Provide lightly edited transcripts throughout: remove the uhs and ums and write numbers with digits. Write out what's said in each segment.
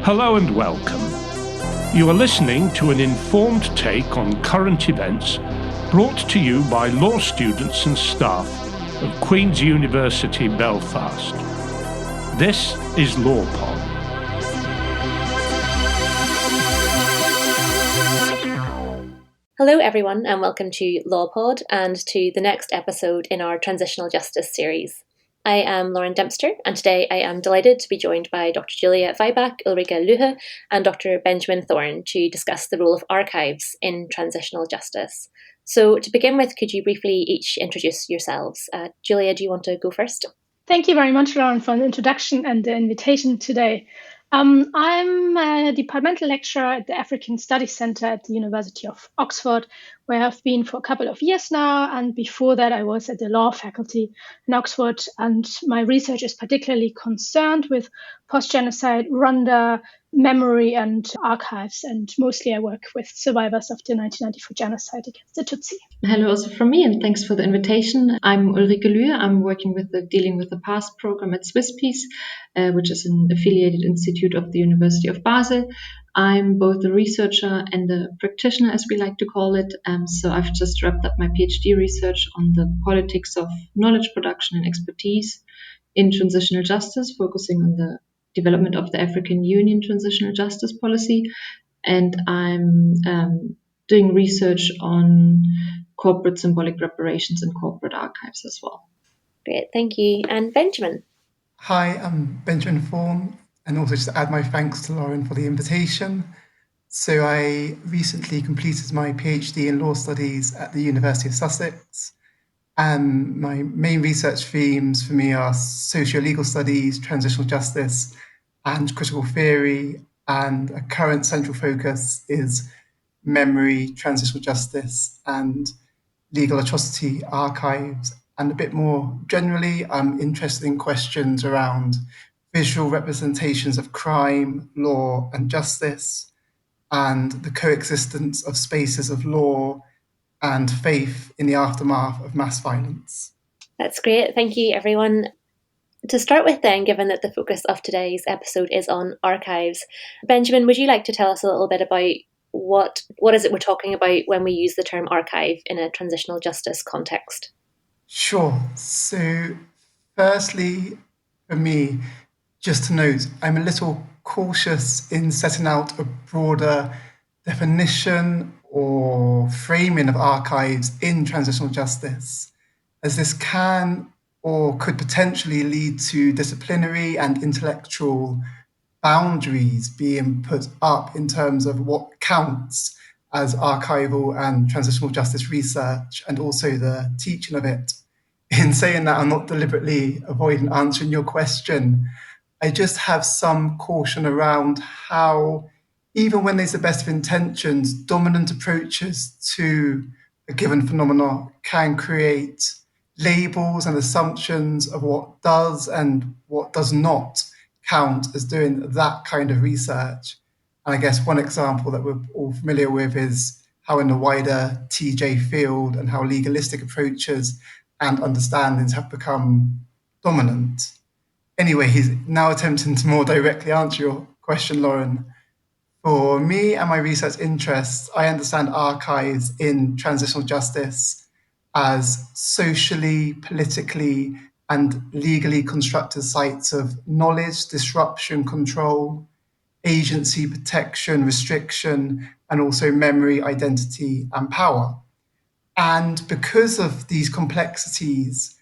Hello and welcome. You are listening to an informed take on current events brought to you by law students and staff of Queen's University Belfast. This is LawPod. Hello everyone and welcome to LawPod and to the next episode in our Transitional Justice series. I am Lauren Dempster and today I am delighted to be joined by Dr. Julia Viebach, Ulrike Lühe and Dr. Benjamin Thorne to discuss the role of archives in transitional justice. So to begin with, could you briefly each introduce yourselves? Julia, do you want to go first? Thank you very much, Lauren, for the introduction and the invitation today. I'm a departmental lecturer at the African Studies Centre at the University of Oxford, where I've been for a couple of years now. And before that, I was at the law faculty in Oxford. And my research is particularly concerned with post-genocide Rwanda memory and archives. And mostly I work with survivors of the 1994 genocide against the Tutsi. Hello also from me, and thanks for the invitation. I'm Ulrike Lühe. I'm working with the Dealing with the Past program at Swisspeace, which is an affiliated institute of the University of Basel. I'm both a researcher and a practitioner, as we like to call it. So I've just wrapped up my PhD research on the politics of knowledge production and expertise in transitional justice, focusing on the development of the African Union transitional justice policy. And I'm doing research on corporate symbolic reparations and corporate archives as well. Great, thank you. And Benjamin? Hi, I'm Benjamin Thorne, and also just to add my thanks to Lauren for the invitation. So I recently completed my PhD in law studies at the University of Sussex, and my main research themes for me are socio-legal studies, transitional justice, and critical theory, and a current central focus is memory, transitional justice, and legal atrocity archives. And a bit more generally, I'm interested in questions around visual representations of crime, law, and justice, and the coexistence of spaces of law and faith in the aftermath of mass violence. That's great. Thank you, everyone. To start with then, given that the focus of today's episode is on archives, Benjamin, would you like to tell us a little bit about what is it we're talking about when we use the term archive in a transitional justice context? Sure. So firstly, for me, just to note, I'm a little cautious in setting out a broader definition or framing of archives in transitional justice, as this can or could potentially lead to disciplinary and intellectual boundaries being put up in terms of what counts as archival and transitional justice research, and also the teaching of it. In saying that, I'm not deliberately avoiding answering your question. I just have some caution around how, even when there's the best of intentions, dominant approaches to a given phenomenon can create labels and assumptions of what does and what does not count as doing that kind of research. And I guess one example that we're all familiar with is how in the wider TJ field and how legalistic approaches and understandings have become dominant. Anyway, he's now attempting to more directly answer your question, Lauren. For me and my research interests, I understand archives in transitional justice as socially, politically, and legally constructed sites of knowledge, disruption, control, agency, protection, restriction, and also memory, identity, and power. And because of these complexities,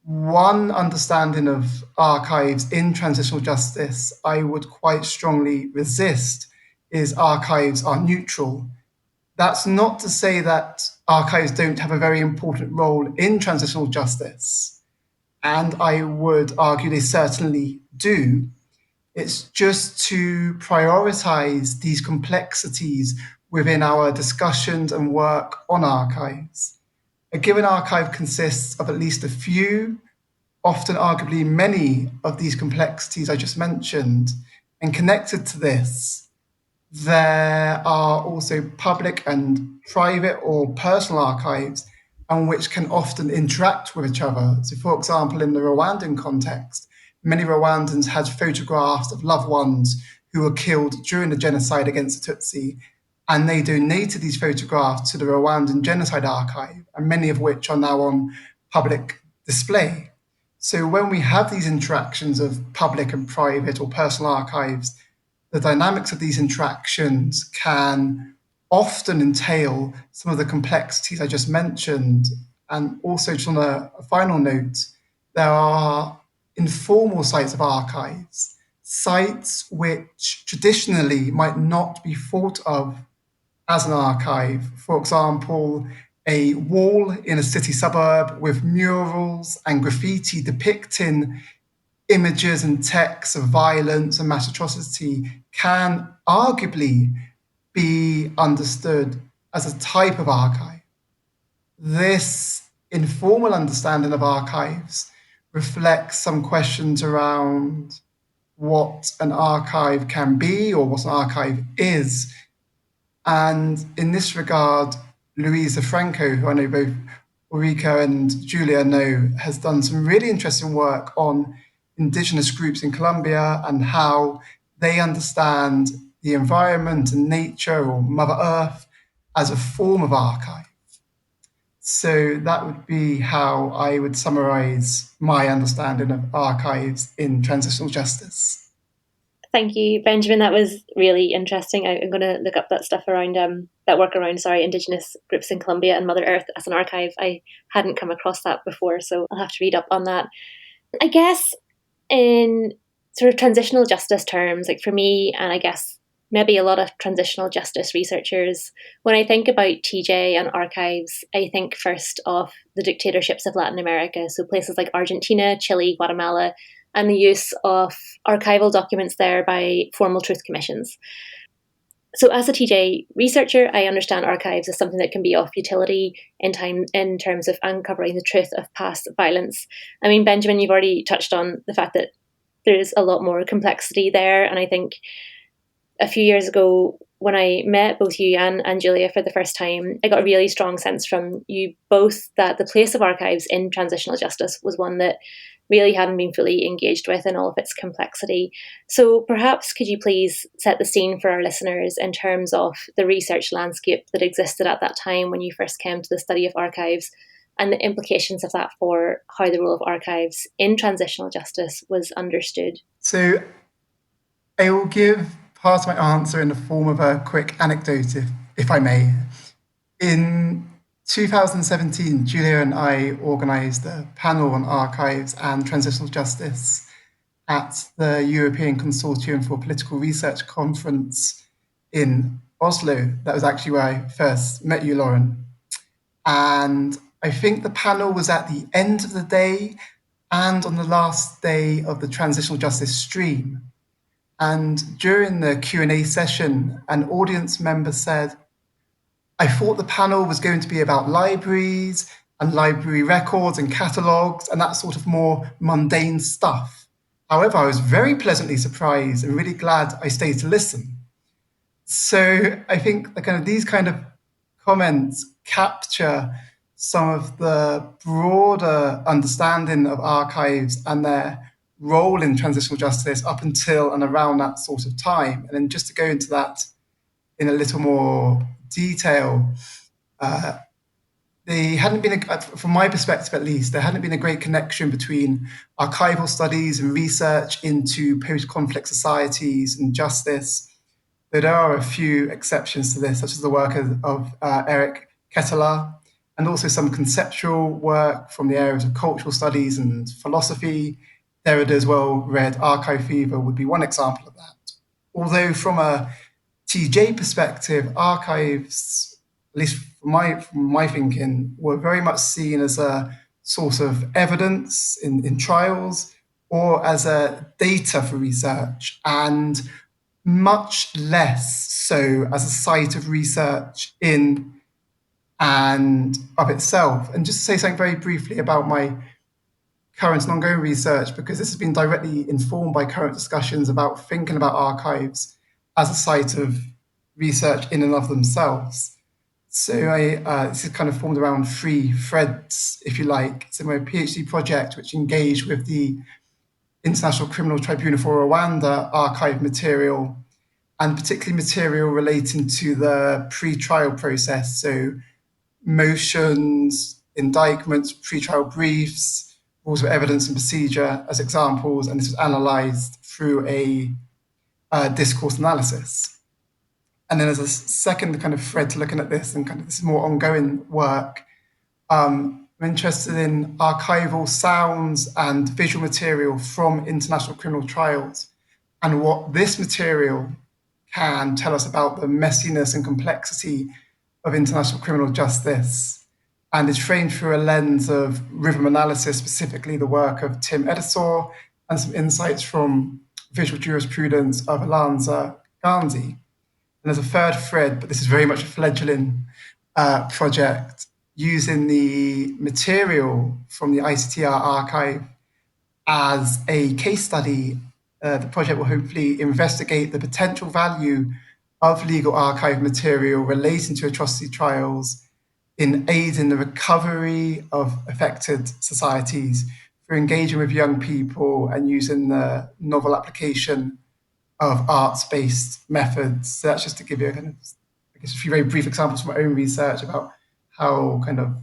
one understanding of archives in transitional justice I would quite strongly resist is archives are neutral. That's not to say that archives don't have a very important role in transitional justice, and I would argue they certainly do. It's just to prioritize these complexities within our discussions and work on archives. A given archive consists of at least a few, often arguably many, of these complexities I just mentioned. And connected to this, There are also public and private or personal archives, and which can often interact with each other. So, for example, in the Rwandan context, many Rwandans had photographs of loved ones who were killed during the genocide against the Tutsi, and they donated these photographs to the Rwandan Genocide Archive, and many of which are now on public display. So when we have these interactions of public and private or personal archives, the dynamics of these interactions can often entail some of the complexities I just mentioned. And also, just on a final note, there are informal sites of archives, sites which traditionally might not be thought of as an archive. For example, a wall in a city suburb with murals and graffiti depicting images and texts of violence and mass atrocity can arguably be understood as a type of archive. This informal understanding of archives reflects some questions around what an archive can be or what an archive is. And in this regard, Louisa Franco, who I know both Ulrike and Julia know, has done some really interesting work on indigenous groups in Colombia and how they understand the environment and nature or Mother Earth as a form of archive. So that would be how I would summarize my understanding of archives in transitional justice. Thank you, Benjamin. That was really interesting. I'm going to look up that stuff around that work around Indigenous groups in Colombia and Mother Earth as an archive. I hadn't come across that before, so I'll have to read up on that. I guess in sort of transitional justice terms, like for me, and I guess maybe a lot of transitional justice researchers, when I think about TJ and archives, I think first of the dictatorships of Latin America, so places like Argentina, Chile, Guatemala, and the use of archival documents there by formal truth commissions. So as a TJ researcher, I understand archives as something that can be of utility in terms of uncovering the truth of past violence. I mean, Benjamin, you've already touched on the fact that there's a lot more complexity there. And I think a few years ago, when I met both you and Julia for the first time, I got a really strong sense from you both that the place of archives in transitional justice was one that really hadn't been fully engaged with in all of its complexity. So perhaps could you please set the scene for our listeners in terms of the research landscape that existed at that time when you first came to the study of archives and the implications of that for how the role of archives in transitional justice was understood? So I will give part of my answer in the form of a quick anecdote, if I may. In 2017, Julia and I organised a panel on archives and transitional justice at the European Consortium for Political Research conference in Oslo. That was actually where I first met you, Lauren. And I think the panel was at the end of the day and on the last day of the transitional justice stream. And during the Q&A session, an audience member said, I thought the panel was going to be about libraries and library records and catalogues and that sort of more mundane stuff. However, I was very pleasantly surprised and really glad I stayed to listen. So I think these kind of comments capture some of the broader understanding of archives and their role in transitional justice up until and around that sort of time. And then just to go into that in a little more detail, there hadn't been, from my perspective at least, there hadn't been a great connection between archival studies and research into post-conflict societies and justice. Though there are a few exceptions to this, such as the work of Eric Ketteler, and also some conceptual work from the areas of cultural studies and philosophy. Derrida's well-read Archive Fever would be one example of that. Although from a TJ perspective, archives, at least from my thinking, were very much seen as a source of evidence in trials or as a data for research, and much less so as a site of research in and of itself. And just to say something very briefly about my current and ongoing research, because this has been directly informed by current discussions about thinking about archives as a site of research in and of themselves. So this is kind of formed around 3 threads, if you like. So my PhD project, which engaged with the International Criminal Tribunal for Rwanda archive material, and particularly material relating to the pre-trial process. So motions, indictments, pre-trial briefs, rules of evidence and procedure as examples, and this was analysed through a discourse analysis. And then as a second kind of thread to looking at this and kind of this more ongoing work, I'm interested in archival sounds and visual material from international criminal trials and what this material can tell us about the messiness and complexity of international criminal justice. And it's framed through a lens of rhythm analysis, specifically the work of Tim Edisor, and some insights from visual jurisprudence of Alanza Gandhi. And there's a third thread, but this is very much a fledgling project, using the material from the ICTR archive as a case study. The project will hopefully investigate the potential value of legal archive material relating to atrocity trials in aiding the recovery of affected societies through engaging with young people and using the novel application of arts-based methods. So that's just to give you a kind of, I guess, a few very brief examples from my own research about how kind of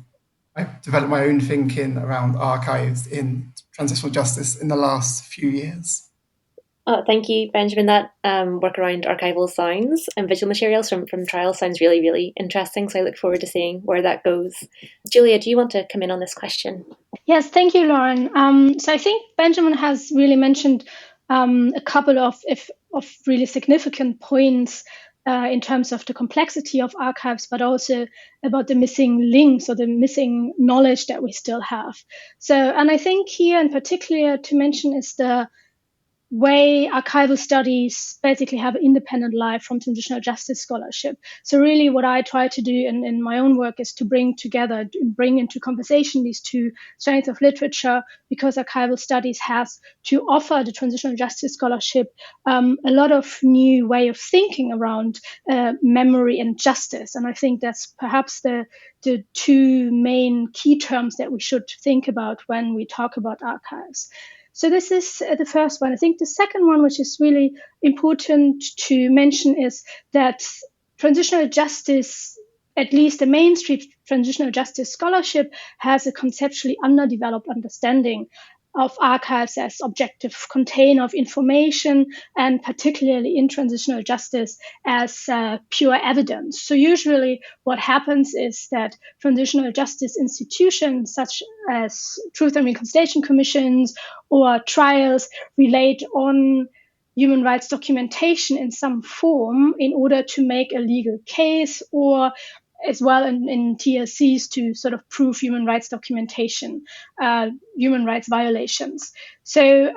I've developed my own thinking around archives in transitional justice in the last few years. Oh, thank you, Benjamin. That work around archival sounds and visual materials from trials sounds really, really interesting. So I look forward to seeing where that goes. Julia, do you want to come in on this question? Yes, thank you, Lauren. So I think Benjamin has really mentioned a couple of really significant points in terms of the complexity of archives, but also about the missing links or the missing knowledge that we still have. So, and I think here in particular to mention is the way archival studies basically have an independent life from transitional justice scholarship. So really what I try to do in my own work is to bring into conversation these two strands of literature, because archival studies has to offer the transitional justice scholarship a lot of new way of thinking around memory and justice. And I think that's perhaps the two main key terms that we should think about when we talk about archives. So this is the first one. I think the second one, which is really important to mention, is that transitional justice, at least the mainstream transitional justice scholarship, has a conceptually underdeveloped understanding of archives as objective container of information, and particularly in transitional justice as pure evidence. So usually what happens is that transitional justice institutions such as Truth and Reconciliation Commissions or trials relate on human rights documentation in some form in order to make a legal case, or as well in TSCs to sort of prove human rights documentation, human rights violations. So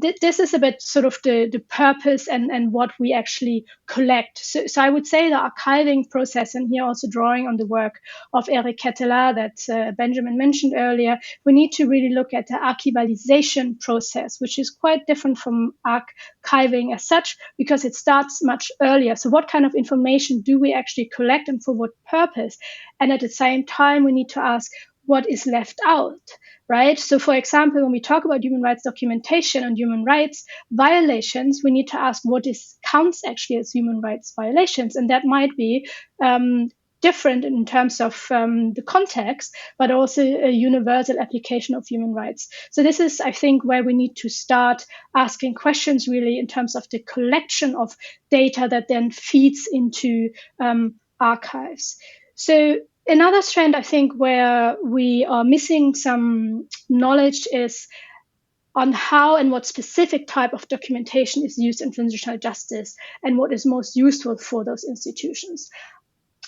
this is a bit sort of the purpose and what we actually collect. So I would say the archiving process, and here also drawing on the work of Eric Ketteler that Benjamin mentioned earlier, we need to really look at the archivalization process, which is quite different from archiving as such, because it starts much earlier. So what kind of information do we actually collect and for what purpose? And at the same time, we need to ask what is left out, right? So for example, when we talk about human rights documentation and human rights violations, we need to ask what counts actually as human rights violations. And that might be different in terms of the context, but also a universal application of human rights. So this is, I think, where we need to start asking questions really in terms of the collection of data that then feeds into archives. So another strand, I think, where we are missing some knowledge is on how and what specific type of documentation is used in transitional justice and what is most useful for those institutions.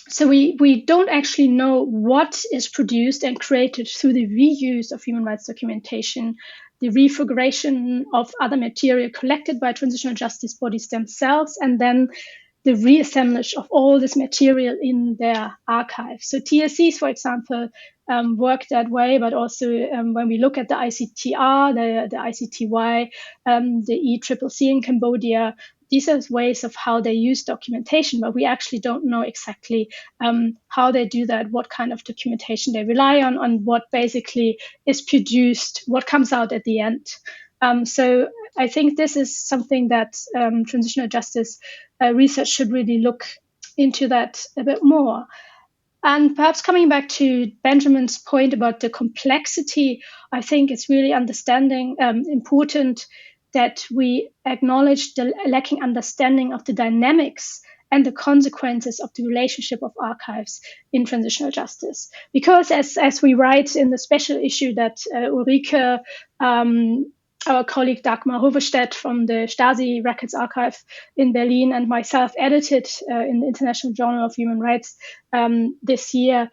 So we don't actually know what is produced and created through the reuse of human rights documentation, the refiguration of other material collected by transitional justice bodies themselves, and then the reassemblage of all this material in their archives. So TSCs, for example, work that way, but also when we look at the ICTR, the ICTY, the ECCC in Cambodia, these are ways of how they use documentation, but we actually don't know exactly how they do that, what kind of documentation they rely on what basically is produced, what comes out at the end. So I think this is something that transitional justice research should really look into that a bit more. And perhaps coming back to Benjamin's point about the complexity, I think it's really important that we acknowledge the lacking understanding of the dynamics and the consequences of the relationship of archives in transitional justice. Because as we write in the special issue that Ulrike, our colleague Dagmar Hovestedt from the Stasi Records Archive in Berlin, and myself edited in the International Journal of Human Rights this year,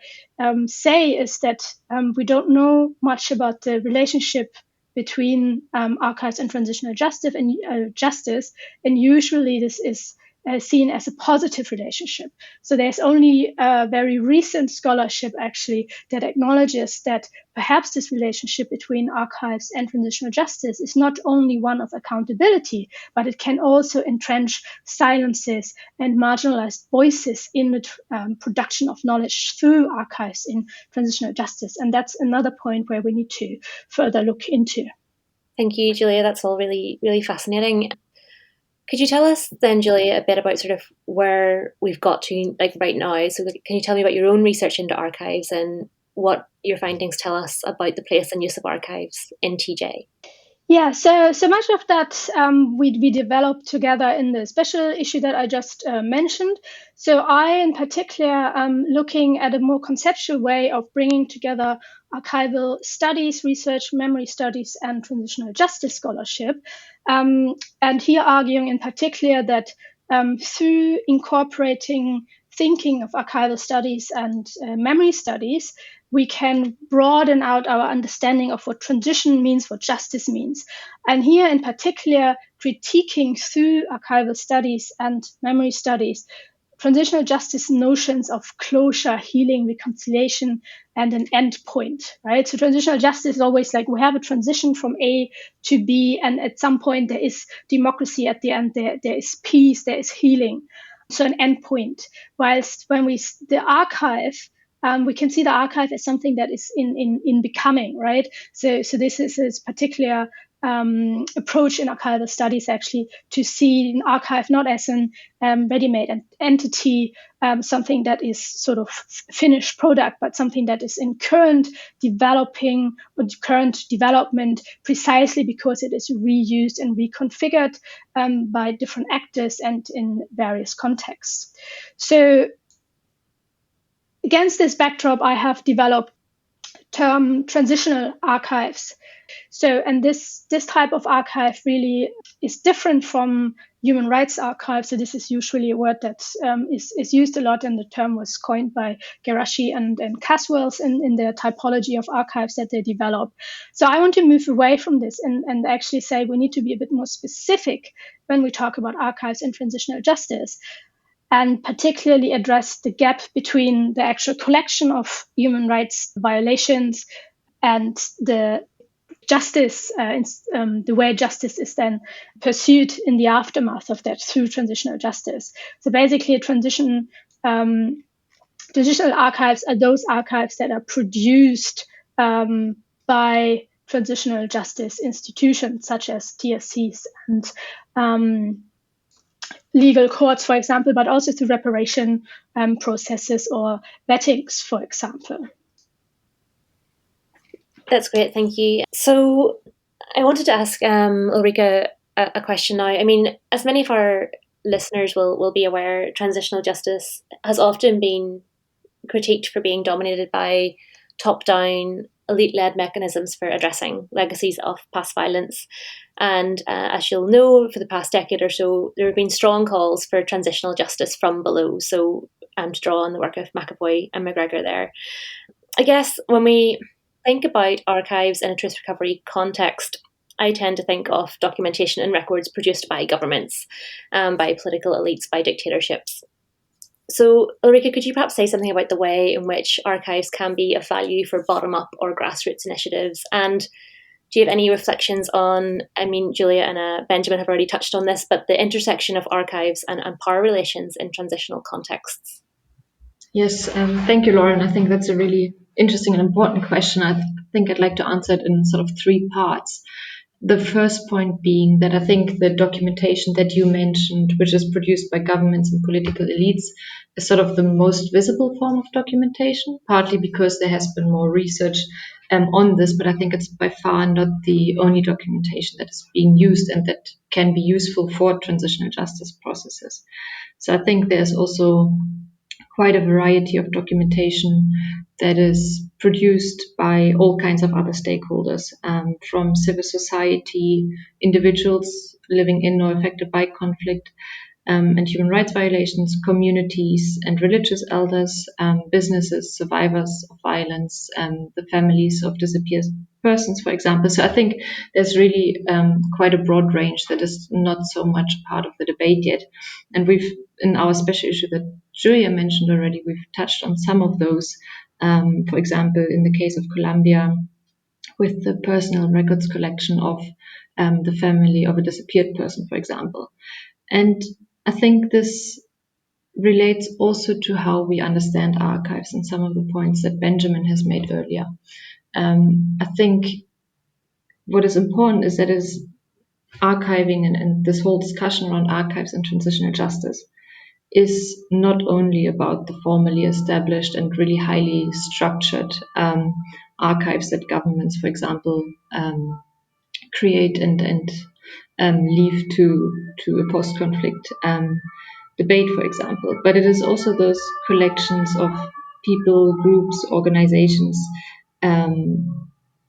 say is that we don't know much about the relationship between archives and transitional justice, and usually this is seen as a positive relationship. So there's only a very recent scholarship actually that acknowledges that perhaps this relationship between archives and transitional justice is not only one of accountability, but it can also entrench silences and marginalized voices in the production of knowledge through archives in transitional justice. And that's another point where we need to further look into. Thank you, Julia. That's all really, really fascinating. Could you tell us then, Julia, a bit about sort of where we've got to like right now? So can you tell me about your own research into archives and what your findings tell us about the place and use of archives in TJ? Yeah, so much of that we developed together in the special issue that I just mentioned. So I, in particular, am looking at a more conceptual way of bringing together archival studies, research, memory studies, and transitional justice scholarship. And here arguing in particular that through incorporating thinking of archival studies and memory studies, we can broaden out our understanding of what transition means, what justice means. And here in particular, critiquing through archival studies and memory studies, transitional justice notions of closure, healing, reconciliation, and an end point, right? So transitional justice is always like we have a transition from A to B, and at some point there is democracy at the end, there is peace, there is healing. So an end point. Whilst when the archive, we can see the archive as something that is in becoming, right? So this is this particular approach in archival studies actually to see an archive not as an ready-made entity, something that is sort of finished product, but something that is in current developing or current development precisely because it is reused and reconfigured by different actors and in various contexts. So against this backdrop, I have developed term transitional archives. So, and this type of archive really is different from human rights archives. So this is usually a word that is used a lot, and the term was coined by Geraci and Caswells in their typology of archives that they develop. So I want to move away from this and actually say we need to be a bit more specific when we talk about archives and transitional justice, and particularly address the gap between the actual collection of human rights violations and the justice, the way justice is then pursued in the aftermath of that through transitional justice. So basically, transitional archives are those archives that are produced by transitional justice institutions such as TSCs and legal courts, for example, but also through reparation processes or vettings, for example. That's great, thank you. So I wanted to ask Ulrike a question now. I mean, as many of our listeners will be aware, transitional justice has often been critiqued for being dominated by top-down, elite-led mechanisms for addressing legacies of past violence. And as you'll know, for the past decade or so, there have been strong calls for transitional justice from below. So to draw on the work of McAvoy and McGregor there. I guess when we think about archives in a truth recovery context, I tend to think of documentation and records produced by governments, by political elites, by dictatorships. So, Ulrike, could you perhaps say something about the way in which archives can be of value for bottom-up or grassroots initiatives? And Do you have any reflections on, I mean, Julia and Benjamin have already touched on this, but the intersection of archives and power relations in transitional contexts? Yes, thank you, Lauren. I think that's a really interesting and important question. I think I'd like to answer it in sort of three parts. The first point being that I think the documentation that you mentioned, which is produced by governments and political elites, is sort of the most visible form of documentation, partly because there has been more research on this, but I think it's by far not the only documentation that is being used and that can be useful for transitional justice processes. So I think there's also quite a variety of documentation that is produced by all kinds of other stakeholders, from civil society, individuals living in or affected by conflict and human rights violations, communities and religious elders, businesses, survivors of violence, the families of disappeared persons, for example. So I think there's really quite a broad range that is not so much part of the debate yet. And we've, in our special issue that Julia mentioned already, we've touched on some of those. For example, in the case of Colombia, with the personal records collection of the family of a disappeared person, for example. And I think this relates also to how we understand archives and some of the points that Benjamin has made earlier. I think what is important is that is archiving and this whole discussion around archives and transitional justice is not only about the formally established and really highly structured archives that governments, for example, create and leave to a post-conflict debate, for example. But it is also those collections of people, groups, organizations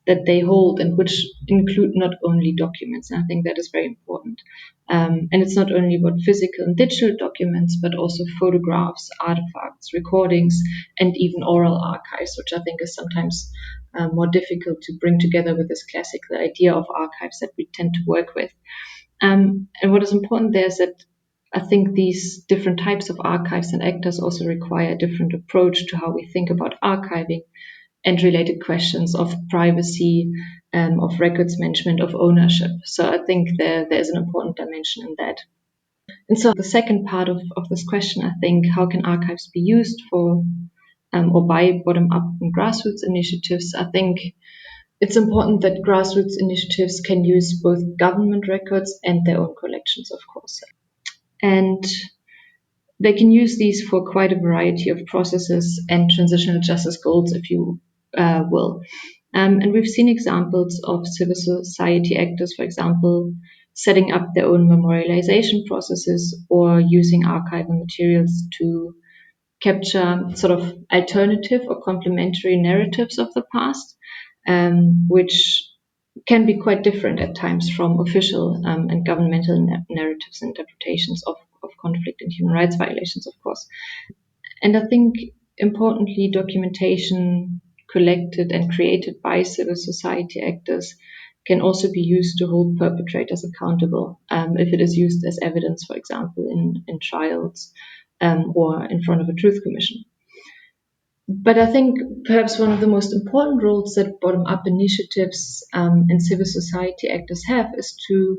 that they hold and which include not only documents. And I think that is very important. And it's not only about physical and digital documents, but also photographs, artifacts, recordings, and even oral archives, which I think is sometimes more difficult to bring together with this classical idea of archives that we tend to work with. And what is important there is that I think these different types of archives and actors also require a different approach to how we think about archiving and related questions of privacy, of records management, of ownership. So I think there's an important dimension in that. And so the second part of this question, I think, how can archives be used for or by bottom-up and grassroots initiatives? I think it's important that grassroots initiatives can use both government records and their own collections, of course. And they can use these for quite a variety of processes and transitional justice goals, if you will. And we've seen examples of civil society actors, for example, setting up their own memorialization processes or using archival materials to capture sort of alternative or complementary narratives of the past, which can be quite different at times from official and governmental narratives and interpretations of conflict and human rights violations, of course. And I think, importantly, documentation collected and created by civil society actors can also be used to hold perpetrators accountable if it is used as evidence, for example, in trials or in front of a truth commission. But I think perhaps one of the most important roles that bottom-up initiatives and civil society actors have is to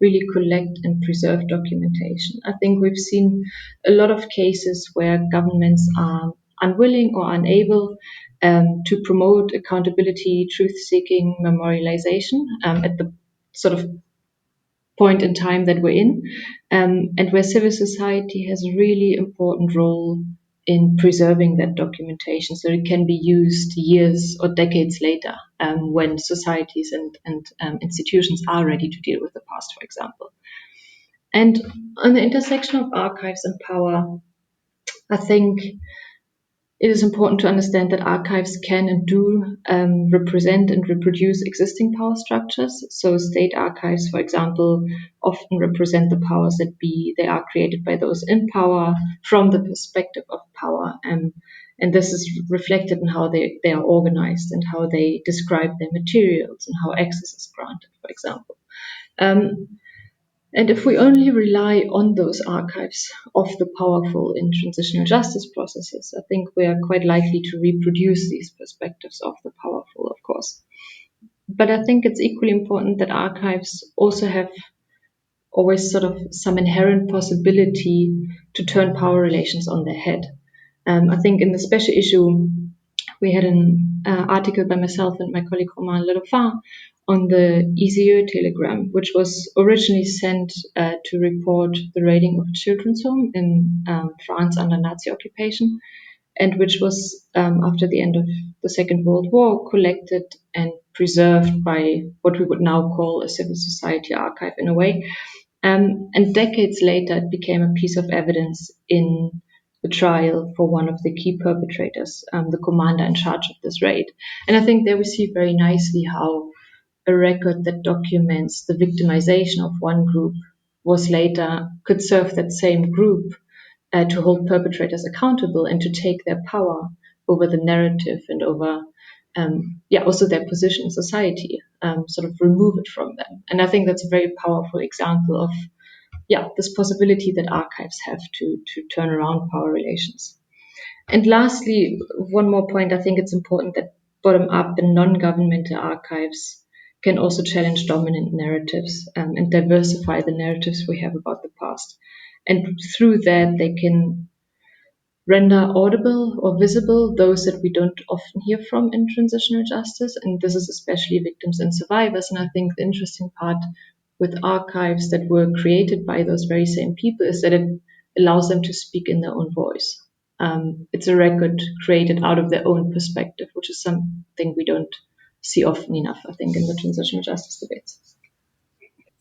really collect and preserve documentation. I think we've seen a lot of cases where governments are unwilling or unable to promote accountability, truth-seeking, memorialization at the sort of point in time that we're in, and where civil society has a really important role in preserving that documentation so it can be used years or decades later when societies and institutions are ready to deal with the past, for example. And on the intersection of archives and power, I think it is important to understand that archives can and do represent and reproduce existing power structures. So state archives, for example, often represent the powers that be. They are created by those in power from the perspective of power. And this is reflected in how they are organized and how they describe their materials and how access is granted, for example. And if we only rely on those archives of the powerful in transitional justice processes, I think we are quite likely to reproduce these perspectives of the powerful, of course. But I think it's equally important that archives also have always sort of some inherent possibility to turn power relations on their head. I think in the special issue, we had an article by myself and my colleague Romain Lelofin on the ECE telegram, which was originally sent to report the raiding of a children's home in France under Nazi occupation, and which was, after the end of the Second World War, collected and preserved by what we would now call a civil society archive in a way. And decades later, it became a piece of evidence in the trial for one of the key perpetrators, the commander in charge of this raid. And I think there we see very nicely how a record that documents the victimization of one group could serve that same group to hold perpetrators accountable and to take their power over the narrative and over also their position in society, sort of remove it from them. And I think that's a very powerful example of this possibility that archives have to turn around power relations. And lastly, one more point, I think it's important that bottom-up and non-governmental archives can also challenge dominant narratives and diversify the narratives we have about the past. And through that, they can render audible or visible those that we don't often hear from in transitional justice. And this is especially victims and survivors. And I think the interesting part with archives that were created by those very same people is that it allows them to speak in their own voice. It's a record created out of their own perspective, which is something we don't see often enough, I think, in the transitional justice debates.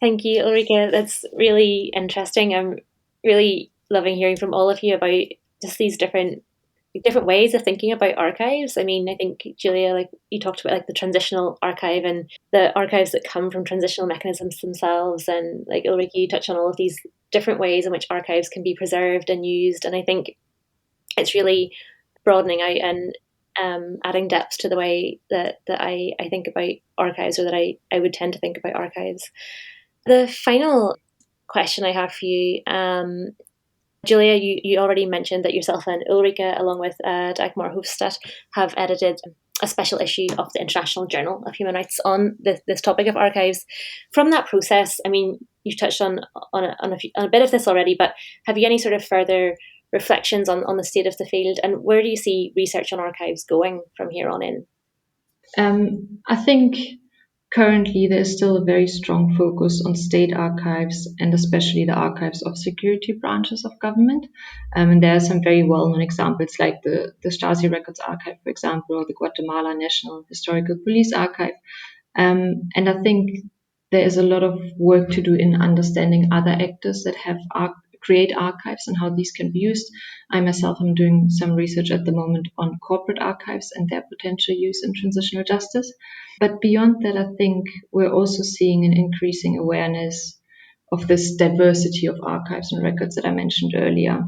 Thank you, Ulrike. That's really interesting. I'm really loving hearing from all of you about just these different ways of thinking about archives. I mean, I think, Julia, like you talked about like the transitional archive and the archives that come from transitional mechanisms themselves. And like Ulrike, you touched on all of these different ways in which archives can be preserved and used. And I think it's really broadening out and adding depth to the way that I think about archives, or that I would tend to think about archives. The final question I have for you, Julia, you already mentioned that yourself and Ulrike, along with Dagmar Hofstadt, have edited a special issue of the International Journal of Human Rights on this topic of archives. From that process, I mean, you've touched on a bit of this already, but have you any sort of further reflections on the state of the field, and where do you see research on archives going from here on in? I think currently there's still a very strong focus on state archives, and especially the archives of security branches of government. And there are some very well-known examples like the Stasi Records Archive, for example, or the Guatemala National Historical Police Archive. And I think there is a lot of work to do in understanding other actors that have create archives and how these can be used. I myself am doing some research at the moment on corporate archives and their potential use in transitional justice. But beyond that, I think we're also seeing an increasing awareness of this diversity of archives and records that I mentioned earlier,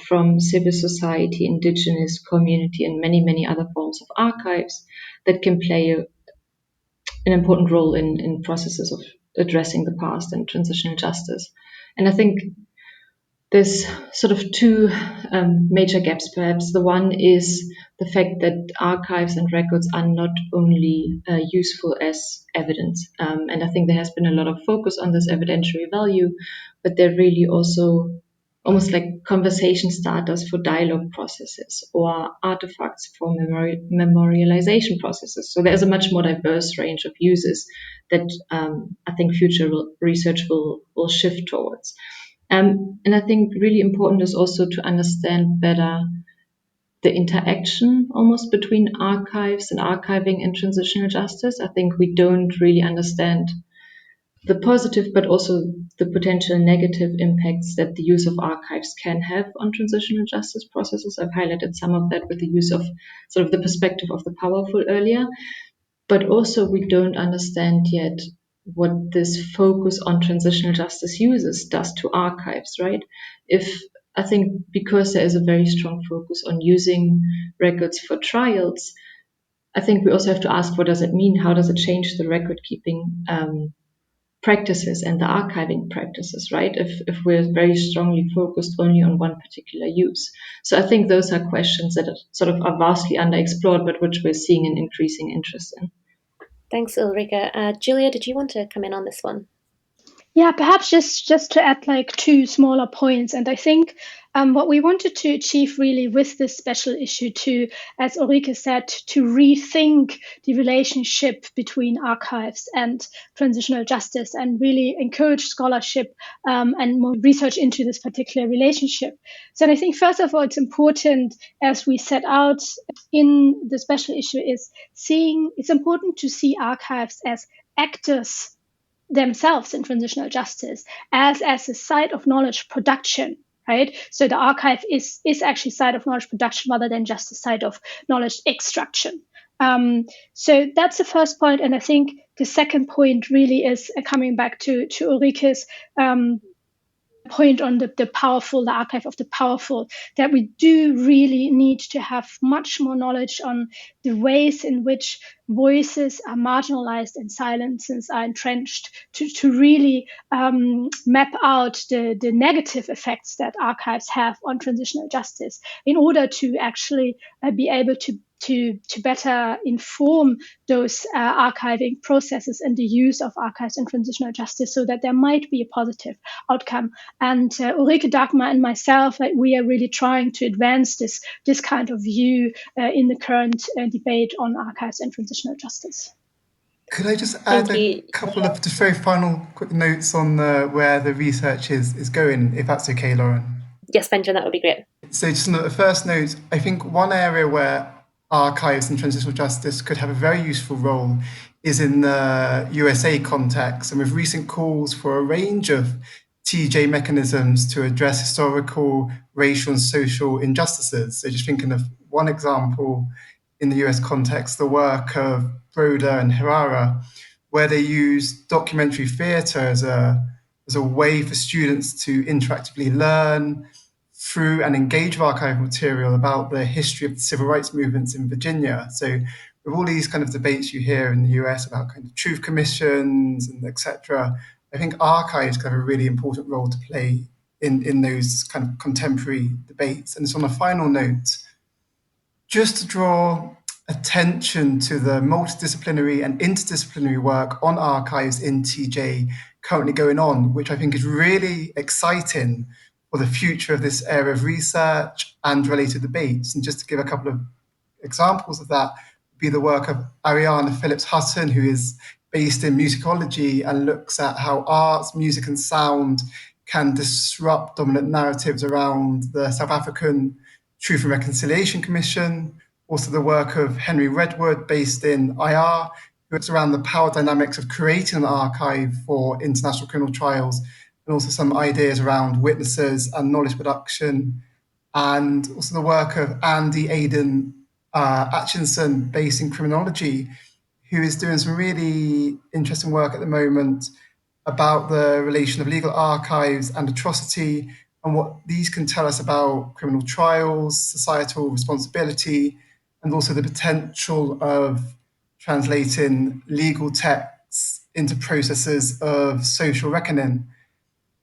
from civil society, indigenous community, and many, many other forms of archives that can play an important role in processes of addressing the past and transitional justice. And I think there's sort of two major gaps, perhaps. The one is the fact that archives and records are not only useful as evidence, and I think there has been a lot of focus on this evidentiary value, but they're really also almost like conversation starters for dialogue processes or artifacts for memorialization processes. So there's a much more diverse range of uses that I think future research will shift towards. And I think really important is also to understand better the interaction almost between archives and archiving and transitional justice. I think we don't really understand the positive, but also the potential negative impacts that the use of archives can have on transitional justice processes. I've highlighted some of that with the use of sort of the perspective of the powerful earlier, but also we don't understand yet what this focus on transitional justice uses does to archives, right? I think because there is a very strong focus on using records for trials, I think we also have to ask, what does it mean? How does it change the record keeping practices and the archiving practices, right? If we're very strongly focused only on one particular use. So I think those are questions that are sort of are vastly underexplored, but which we're seeing an increasing interest in. Thanks, Ulrike. Julia, did you want to come in on this one? Yeah, perhaps just to add like two smaller points. And I think what we wanted to achieve really with this special issue to, as Ulrike said, to rethink the relationship between archives and transitional justice and really encourage scholarship and more research into this particular relationship. So I think first of all, it's important, as we set out in the special issue, it's important to see archives as actors themselves in transitional justice as a site of knowledge production, right? So the archive is actually a site of knowledge production rather than just a site of knowledge extraction. So that's the first point, and I think the second point really is coming back to Ulrike's point on the archive of the powerful, that we do really need to have much more knowledge on the ways in which voices are marginalized and silences are entrenched to really map out the negative effects that archives have on transitional justice in order to actually be able to better inform those archiving processes and the use of archives in transitional justice so that there might be a positive outcome. And Ulrike, Dagmar, and myself, like, we are really trying to advance this kind of view in the current debate on archives and transitional justice. Could I just add a couple of just very final quick notes on where the research is going, if that's okay, Lauren? Yes, Benjamin, that would be great. So just on the first note, I think one area where archives and transitional justice could have a very useful role is in the USA context, and with recent calls for a range of TJ mechanisms to address historical, racial, and social injustices. So just thinking of one example in the US context, the work of Broder and Herrera, where they use documentary theatre as a way for students to interactively learn through and engage with archival material about the history of the civil rights movements in Virginia. So with all these kind of debates you hear in the US about kind of truth commissions and etc., I think archives can have a really important role to play in those kind of contemporary debates. And so on a final note, just to draw attention to the multidisciplinary and interdisciplinary work on archives in TJ currently going on, which I think is really exciting for the future of this area of research and related debates. And just to give a couple of examples of that would be the work of Ariana Phillips Hutton, who is based in musicology and looks at how arts, music and sound can disrupt dominant narratives around the South African Truth and Reconciliation Commission. Also the work of Henry Redwood, based in IR, who looks around the power dynamics of creating an archive for international criminal trials, and also some ideas around witnesses and knowledge production. And also the work of Andy Aidan Atchinson, based in criminology, who is doing some really interesting work at the moment about the relation of legal archives and atrocity and what these can tell us about criminal trials, societal responsibility, and also the potential of translating legal texts into processes of social reckoning.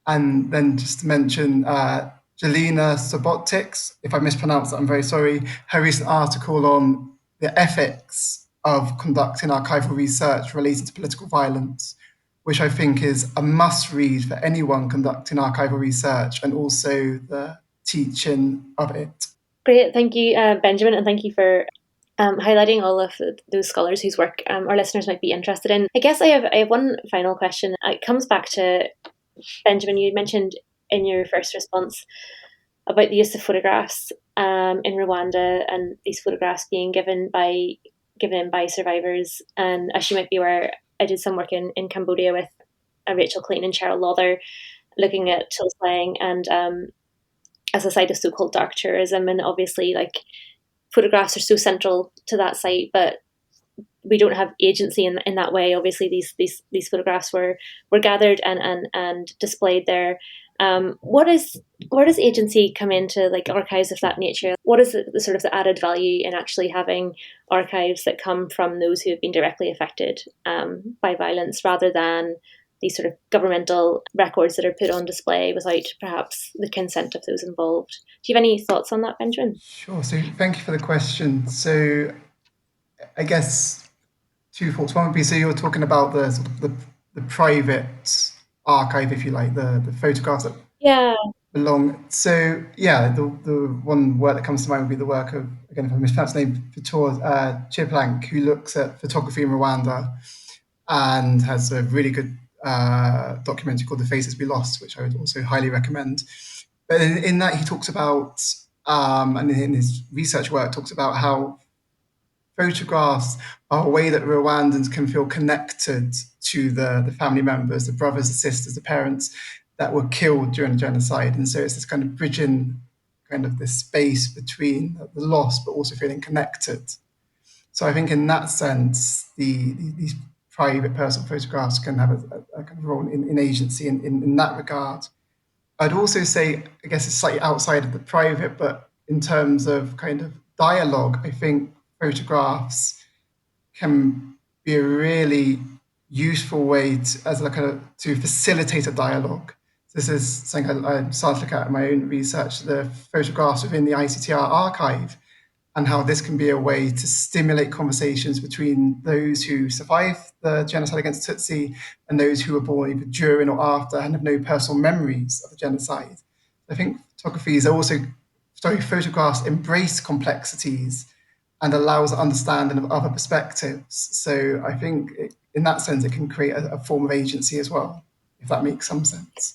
And then just to mention Jelena Sobotics, if I mispronounce that, I'm very sorry, her recent article on the ethics of conducting archival research related to political violence, which I think is a must read for anyone conducting archival research and also the teaching of it. Great, thank you, Benjamin, and thank you for highlighting all of those scholars whose work our listeners might be interested in. I guess I have one final question. It comes back to Benjamin. You mentioned in your first response about the use of photographs in Rwanda, and these photographs being given in by survivors. And as you might be aware, I did some work in Cambodia with Rachel Clayton and Cheryl Lawther, looking at Till Slang and as a site of so-called dark tourism. And obviously, like, photographs are so central to that site, but we don't have agency in that way. Obviously, these photographs were gathered and displayed there. Where does agency come into, like, archives of that nature? What is the sort of the added value in actually having archives that come from those who have been directly affected by violence, rather than these sort of governmental records that are put on display without perhaps the consent of those involved? Do you have any thoughts on that, Benjamin? Sure. So thank you for the question. So I guess two thoughts. One would be, so you're talking about the sort of the private archive, if you like, the photographs that Yeah. belong. So yeah, the one work that comes to mind would be the work of, again, if I mispronounce the name, Thorne Chiplank, who looks at photography in Rwanda and has a really good documentary called The Faces We Lost, which I would also highly recommend. But in that, he talks about, and in his research work, talks about how photographs are a way that Rwandans can feel connected to the family members, the brothers, the sisters, the parents that were killed during the genocide. And so it's this kind of bridging kind of this space between the loss, but also feeling connected. So I think in that sense, these private personal photographs can have a kind of role in agency in that regard. I'd also say, I guess it's slightly outside of the private, but in terms of kind of dialogue, I think photographs can be a really useful way to facilitate a dialogue. This is something I started to look at in my own research, the photographs within the ICTR archive, and how this can be a way to stimulate conversations between those who survived the genocide against Tutsi and those who were born either during or after and have no personal memories of the genocide. I think photographs embrace complexities and allows understanding of other perspectives. So I think in that sense, it can create a form of agency as well, if that makes some sense.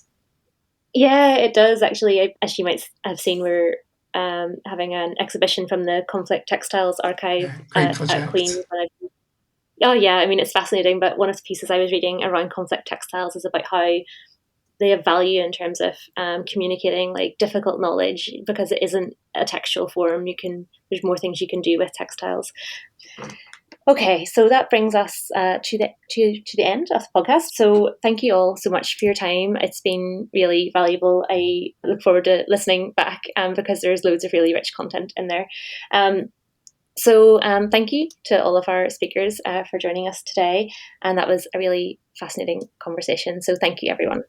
Yeah, it does actually. As you might have seen, we're having an exhibition from the Conflict Textiles Archive Great at project. Queen's. Oh yeah, I mean it's fascinating. But one of the pieces I was reading around conflict textiles is about how they have value in terms of communicating like difficult knowledge because it isn't a textual form. There's more things you can do with textiles. Okay, so that brings us to the end of the podcast. So thank you all so much for your time. It's been really valuable. I look forward to listening back because there's loads of really rich content in there. So thank you to all of our speakers for joining us today. And that was a really fascinating conversation. So thank you, everyone.